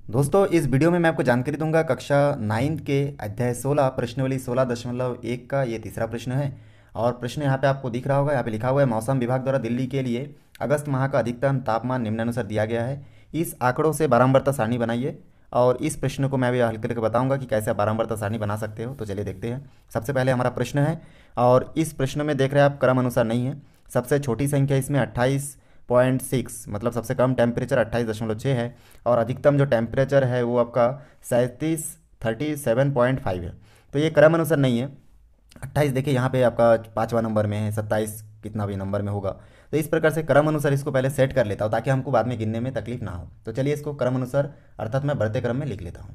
दोस्तों, इस वीडियो में मैं आपको जानकारी दूंगा कक्षा 9 के अध्याय 16 प्रश्नावली 16.1 का ये तीसरा प्रश्न है। और प्रश्न यहाँ पे आपको दिख रहा होगा, यहाँ पे लिखा हुआ है मौसम विभाग द्वारा दिल्ली के लिए अगस्त माह का अधिकतम तापमान निम्नानुसार दिया गया है। इस आंकड़ों से बारंबारता सारणी बनाइए। और इस प्रश्न को मैं अभी हल करके बताऊंगा कि कैसे आप बारंबारता सारणी बना सकते हो। तो चलिए देखते हैं। सबसे पहले हमारा प्रश्न है, और इस प्रश्न में देख रहे हैं आप क्रम अनुसार नहीं है। सबसे छोटी संख्या इसमें 28.6, मतलब सबसे कम टेम्परेचर 28.6 है। और अधिकतम जो टेम्परेचर है वो आपका 37.5 है। तो ये क्रम अनुसार नहीं है। 28 देखिए यहाँ पे आपका 5वां नंबर में है, 27 कितना भी नंबर में होगा। तो इस प्रकार से क्रम अनुसार इसको पहले सेट कर लेता हूँ ताकि हमको बाद में गिनने में तकलीफ ना हो। तो चलिए इसको क्रम अनुसार अर्थात मैं बढ़ते क्रम में लिख लेता हूँ।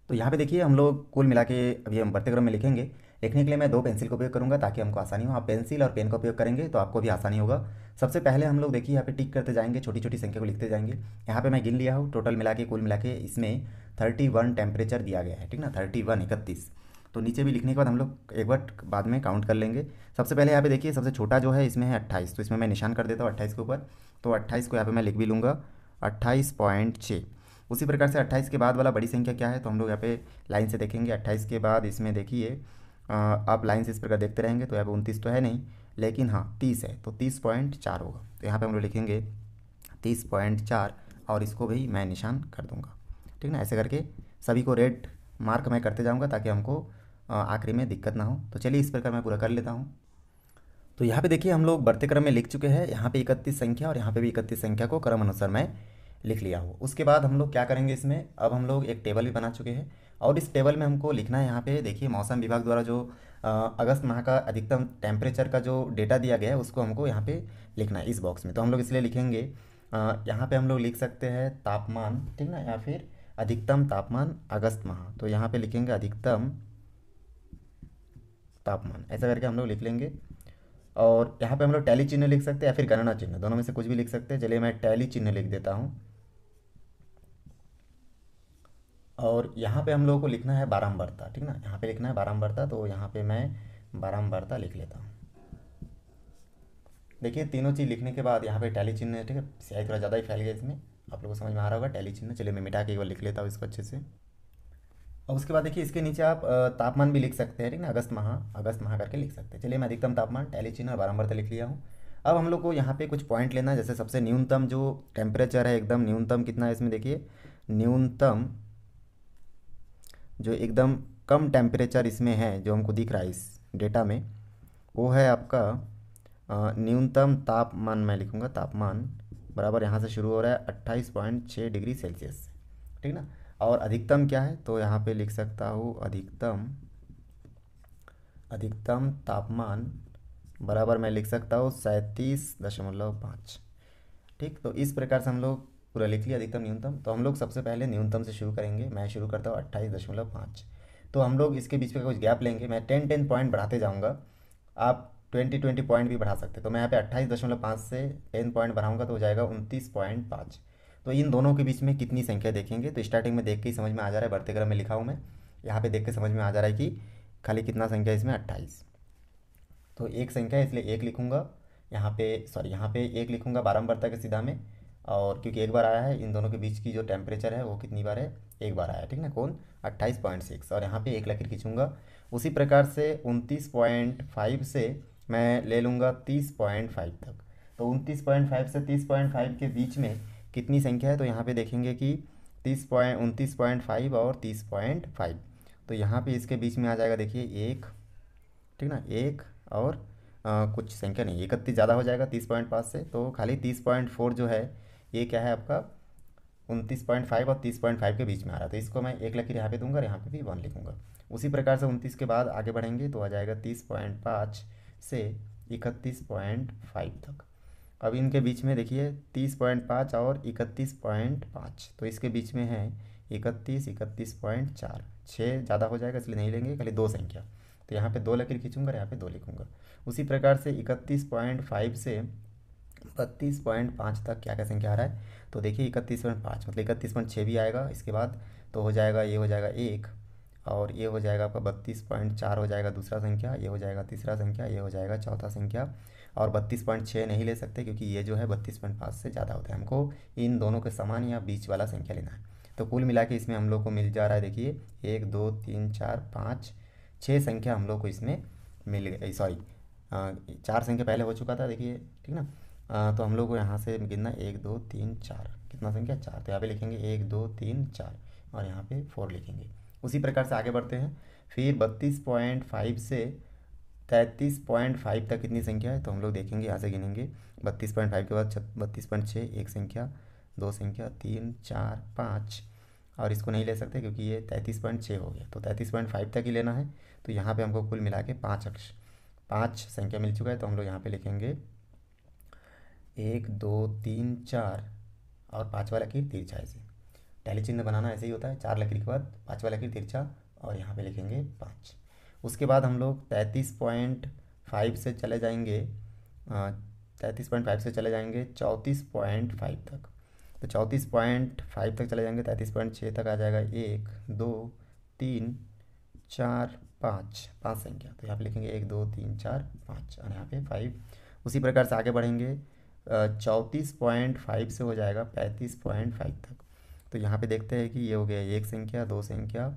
तो यहाँ पे देखिए हम लोग कुल मिला के अभी हम बढ़ते क्रम में लिखेंगे। लिखने के लिए मैं 2 पेंसिल का उपयोग करूंगा ताकि हमको आसानी हो। आप पेंसिल और पेन का उपयोग करेंगे तो आपको भी आसानी होगा। सबसे पहले हम लोग देखिए यहाँ पे टिक करते जाएंगे, छोटी छोटी संख्या को लिखते जाएंगे। यहाँ पे मैं गिन लिया हूँ, टोटल मिला के कुल मिला के इसमें 31 टेम्परेचर दिया गया है, ठीक ना, 31 तो नीचे भी लिखने के बाद हम लोग एक बार बाद में काउंट कर लेंगे। सबसे पहले यहाँ पे देखिए सबसे छोटा जो है इसमें है 28, तो इसमें मैं निशान कर देता हूँ 28 के ऊपर। तो 28 को यहाँ पे मैं लिख भी लूँगा 28.6। उसी प्रकार से 28 के बाद वाला बड़ी संख्या क्या है, तो हम लोग यहाँ पे लाइन से देखेंगे। 28 के बाद इसमें देखिए आप लाइन से इस प्रकार देखते रहेंगे तो यहाँ पे 29 तो है नहीं, लेकिन हाँ 30 है, तो 30.4 होगा। तो यहाँ पे हम लोग लिखेंगे 30.4 और इसको भी मैं निशान कर दूंगा, ठीक ना। ऐसे करके सभी को रेड मार्क मैं करते जाऊँगा ताकि हमको आखिरी में दिक्कत ना हो। तो चलिए इस प्रकार मैं पूरा कर लेता हूँ। तो यहाँ पे देखिए हम लोग बढ़ते क्रम में लिख चुके हैं। यहाँ पे 31 संख्या और यहाँ पे भी 31 संख्या को क्रम अनुसार मैं लिख लिया हूँ। उसके बाद हम लोग क्या करेंगे, इसमें अब हम लोग एक टेबल भी बना चुके हैं। और इस टेबल में हमको लिखना है, यहाँ पे देखिए मौसम विभाग द्वारा जो अगस्त माह का अधिकतम टेम्परेचर का जो डेटा दिया गया है उसको हमको यहाँ पे लिखना है इस बॉक्स में। तो हम लोग इसलिए लिखेंगे यहाँ पे हम लोग लिख सकते हैं तापमान, ठीक ना, या फिर अधिकतम तापमान अगस्त माह। तो यहाँ पे लिखेंगे अधिकतम तापमान, ऐसा करके हम लोग लिख लेंगे। और यहाँ पे हम लोग टैली चिन्ह लिख सकते हैं या फिर गणना चिन्ह, दोनों में से कुछ भी लिख सकते हैं। चलिए मैं टैली चिन्ह लिख देता हूँ। और यहाँ पे हम लोगों को लिखना है बारंबारता, ठीक ना, यहाँ पे लिखना है बारंबारता। तो यहाँ पे मैं बारंबारता लिख लेता हूँ। देखिए तीनों चीज़ लिखने के बाद यहाँ पे टैली चिन्ह है, ठीक है। स्याही थोड़ा ज़्यादा ही फैल गया इसमें, आप लोगों को समझ में आ रहा होगा टैली चिन्ह। चलिए मैं मिटा के एक बार लिख लेता हूँ इसको अच्छे से। और उसके बाद देखिए इसके नीचे आप तापमान भी लिख सकते हैं, ठीक ना, अगस्त माह करके लिख सकते हैं। चलिए मैं अधिकतम तापमान टैली चिन्ह और बारंबारता लिख लिया हूँ। अब हम लोग को यहाँ पे कुछ पॉइंट लेना है। जैसे सबसे न्यूनतम जो टेम्परेचर है, एकदम न्यूनतम कितना है इसमें देखिए, न्यूनतम जो एकदम कम टेम्परेचर इसमें है जो हमको दिख रहा है इस डेटा में, वो है आपका न्यूनतम तापमान। मैं लिखूँगा तापमान बराबर यहाँ से शुरू हो रहा है 28.6 डिग्री सेल्सियस, ठीक ना। और अधिकतम क्या है, तो यहाँ पे लिख सकता हूँ अधिकतम तापमान बराबर मैं लिख सकता हूँ 37.5, ठीक। तो इस प्रकार से हम लोग पूरा लिख लिया अधिकतम न्यूनतम। तो हम लोग सबसे पहले न्यूनतम से शुरू करेंगे। मैं शुरू करता हूँ 28.5। तो हम लोग इसके बीच में कुछ गैप लेंगे। मैं 10 पॉइंट बढ़ाते जाऊँगा, आप 20 पॉइंट भी बढ़ा सकते हैं। तो मैं यहाँ पे 28.5 से 10 पॉइंट बढ़ाऊँगा तो हो जाएगा 29.5। तो इन दोनों के बीच में कितनी संख्या देखेंगे, तो स्टार्टिंग में देख के ही समझ में आ जा रहा है, बढ़ते क्रम में लिखा हूँ मैं। यहाँ पे देख के समझ में आ जा रहा है कि खाली कितना संख्या इसमें 28। तो एक संख्या है इसलिए एक लिखूंगा यहाँ पे, सॉरी यहाँ पे एक लिखूंगा बारंबारता के सीधा में। और क्योंकि एक बार आया है, इन दोनों के बीच की जो टेम्परेचर है वो कितनी बार है, एक बार आया है, ठीक ना, कौन, 28.6। और यहाँ पे एक लकीर खींचूंगा। उसी प्रकार से 29.5 से मैं ले लूँगा 30.5 तक। तो 29.5 से 30.5 के बीच में कितनी संख्या है, तो यहाँ पे देखेंगे कि 29.5 और 30.5। तो यहाँ पे इसके बीच में आ जाएगा देखिए एक, ठीक ना, एक और कुछ संख्या नहीं, 31 ज़्यादा हो जाएगा 30.5 से, तो खाली 30.4 जो है ये क्या है आपका 29.5 और 30.5 के बीच में आ रहा है। तो इसको मैं एक लकीर यहाँ पे दूंगा और यहाँ पे भी 1 लिखूंगा। उसी प्रकार से 29 के बाद आगे बढ़ेंगे तो आ जाएगा 30.5 से 31.5 तक। अब इनके बीच में देखिए 30.5 और 31.5, तो इसके बीच में है 31, 31.4, 6 ज़्यादा हो जाएगा इसलिए नहीं लेंगे, खाली दो संख्या। तो यहाँ पे 2 लकीर खींचूंगा और यहाँ पे 2 लिखूंगा। उसी प्रकार से 31.5 से 32.5 तक क्या क्या संख्या आ रहा है, तो देखिए 31.5 मतलब 31.6 भी आएगा इसके बाद। तो हो जाएगा, ये हो जाएगा एक, और ये हो जाएगा आपका 32.4 हो जाएगा दूसरा संख्या, ये हो जाएगा तीसरा संख्या, ये हो जाएगा चौथा संख्या। और 32.6 नहीं ले सकते क्योंकि ये जो है 32.5 से ज़्यादा होता है। हमको इन दोनों के समान या बीच वाला संख्या लेना है। तो कुल मिला के इसमें हम लोग को मिल जा रहा है, देखिए 1 2 3 4 5 6 संख्या हम लोग को इसमें मिल गई। सॉरी 4 संख्या पहले हो चुका था, देखिए ठीक ना। तो हम लोग को यहाँ से गिनना 1 2 3 4, कितना संख्या 4, तो यहाँ पे लिखेंगे 1 2 3 4 और यहाँ पे 4 लिखेंगे। उसी प्रकार से आगे बढ़ते हैं। फिर 32.5 से 33.5 तक कितनी संख्या है, तो हम लोग देखेंगे यहाँ से गिनेंगे। 32.5 के बाद 32.6 एक संख्या, 2 संख्या, 3 4 5 और इसको नहीं ले सकते क्योंकि ये 33.6 हो गया, तो 33.5 तक ही लेना है। तो यहाँ पे हमको कुल मिला के 5 संख्या मिल चुका है। तो हम लोग यहाँ पे लिखेंगे 1 2 3 4 और 5 वाला लकीर तिरछा, ऐसे टैली चिन्ह बनाना ऐसे ही होता है। 4 लकीर के बाद 5 वाला लकीर तिरछा और यहाँ पे लिखेंगे 5। उसके बाद हम लोग 33.5 से चले जाएंगे 33.5 से चले जाएंगे 34.5 तक। तो 34.5 तक चले जाएंगे, 33.6 तक आ जाएगा 1 2 3 4 5 संख्या। तो यहाँ पे लिखेंगे 1 2 3 4 5 और यहाँ पे 5। उसी प्रकार से आगे बढ़ेंगे 34.5 से हो जाएगा 35.5 तक। तो यहाँ पे देखते हैं कि ये हो गया 1 संख्या, 2 संख्या,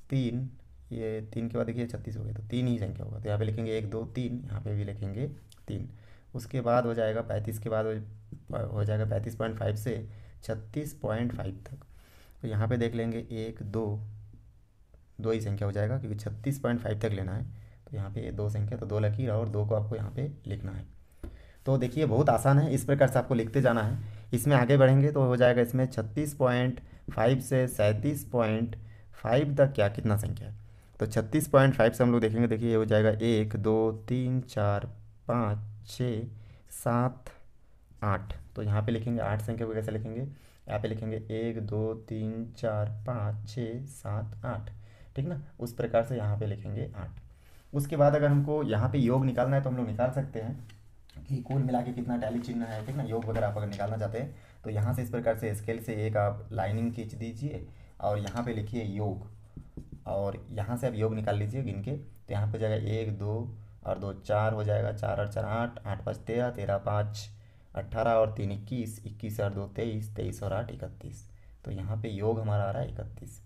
3, ये 3 के बाद देखिए 36 हो गया, तो 3 ही संख्या होगा। तो यहाँ पे लिखेंगे 1 2 3, यहाँ पे भी लिखेंगे 3। उसके बाद हो जाएगा 35 के बाद हो जाएगा 35.5 से 36.5 तक। तो यहाँ पे देख लेंगे 1 2 ही संख्या हो जाएगा क्योंकि 36.5 तक लेना है। तो यहाँ पे 2 संख्या, तो 2 लकीर और 2 को आपको यहाँ पे लिखना है। तो देखिए बहुत आसान है, इस प्रकार से आपको लिखते जाना है। इसमें आगे बढ़ेंगे तो हो जाएगा इसमें 36.5 से 37.5 तक क्या कितना संख्या है। तो 36.5 से हम लोग देखेंगे, देखिए ये हो जाएगा 1 2 3 4 5 6 7 8। तो यहाँ पे लिखेंगे 8 संख्या को कैसे लिखेंगे, यहाँ पे लिखेंगे 1 2 3 4 5 6 7 8, ठीक ना। उस प्रकार से यहाँ पे लिखेंगे 8। उसके बाद अगर हमको यहाँ पे योग निकालना है तो हम लोग निकाल सकते हैं कि कुल मिला के कितना टैली चिन्ह है, ठीक ना। योग वगैरह आप अगर निकालना चाहते हैं तो यहाँ से इस प्रकार से स्केल से एक आप लाइनिंग खींच दीजिए और यहाँ पे लिखिए योग, और यहाँ से आप योग निकाल लीजिए गिन के। तो यहाँ पे जाएगा 1 2 और 2 4 हो जाएगा, 4 और 4 8, 8 5 13, 13 5 18 और 3 21, 21 और 2 23, 23 और 8 31। तो यहाँ पे योग हमारा आ रहा है 31,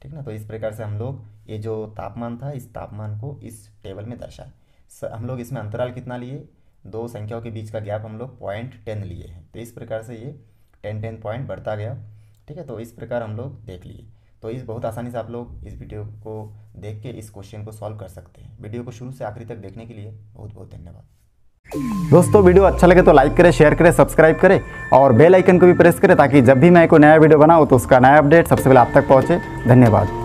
ठीक ना। तो इस प्रकार से हम लोग ये जो तापमान था इस तापमान को इस टेबल में दर्शाए। हम लोग इसमें अंतराल कितना लिए, 2 संख्याओं के बीच का गैप हम लोग 0.10 लिए हैं। तो इस प्रकार से ये 10 पॉइंट बढ़ता गया, ठीक है। तो इस प्रकार हम लोग देख लिए। तो इस बहुत आसानी से आप लोग इस वीडियो को देख के इस क्वेश्चन को सॉल्व कर सकते हैं। वीडियो को शुरू से आखिरी तक देखने के लिए बहुत बहुत धन्यवाद। दोस्तों वीडियो अच्छा लगे तो लाइक करें, शेयर करें, सब्सक्राइब करें और बेल आइकन को भी प्रेस करें ताकि जब भी मैं कोई नया वीडियो बनाऊँ तो उसका नया अपडेट सबसे पहले आप तक पहुँचे। धन्यवाद।